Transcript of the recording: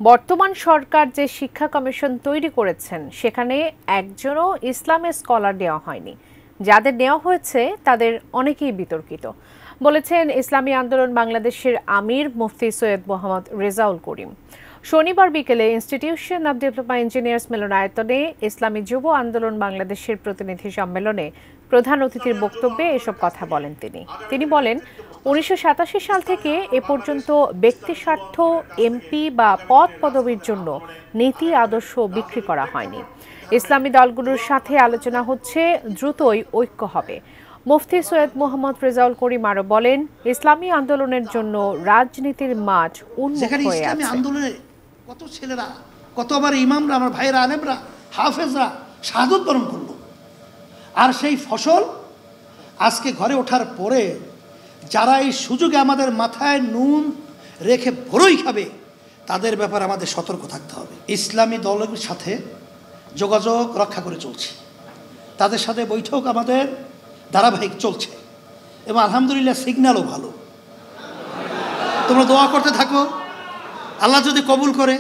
বর্তমান সরকার যে শিক্ষা কমিশন তৈরি করেছেন সেখানে একজনও ইসলামের স্কলার নেওয়া হয়নি। যাদের নেওয়া হয়েছে তাদের অনেকেই বিতর্কিত, বলেছেন ইসলামী আন্দোলন বাংলাদেশের আমির মুফতি সৈয়দ মোহাম্মদ রেজাউল করিম। শনিবার বিকেলে ইনস্টিটিউশন অব ডিপ্লোমা ইঞ্জিনিয়ার্স মিলনায়তনে ইসলামী যুব আন্দোলন বাংলাদেশের প্রতিনিধি সম্মেলনে প্রধান অতিথির বক্তব্যে এসব কথা বলেন তিনি বলেন, ১৯৮৭ সাল থেকে এ পর্যন্ত ব্যক্তিস্বার্থ, এমপি বা পদ পদবীর জন্য নীতি আদর্শ বিক্রি করা হয়নি। ইসলামী দলগুলোর সাথে আলোচনা হচ্ছে, দ্রুতই ঐক্য হবে। মুফতি সৈয়দ মোহাম্মদ রেজাউল করিম আরো বলেন, ইসলামী আন্দোলনের জন্য রাজনীতির মাঠ উন্মুক্ত হয়ে আছে। ইসলামী আন্দোলনে কত ছেলেরা, কত আমার ইমামরা, আমার ভাইরা, আলেমরা, হাফেজরা শাহাদত বরণ করলো, আর সেই ফসল আজকে ঘরে ওঠার পরে যারা এই সুযোগে আমাদের মাথায় নুন রেখে ভরই খাবে, তাদের ব্যাপারে আমাদের সতর্ক থাকতে হবে। ইসলামী দলের সাথে যোগাযোগ রক্ষা করে চলছে, তাদের সাথে বৈঠক আমাদের ধারাবাহিক চলছে এবং আলহামদুলিল্লাহ সিগন্যালও ভালো। তোমরা দোয়া করতে থাকো, আল্লাহ যদি কবুল করে।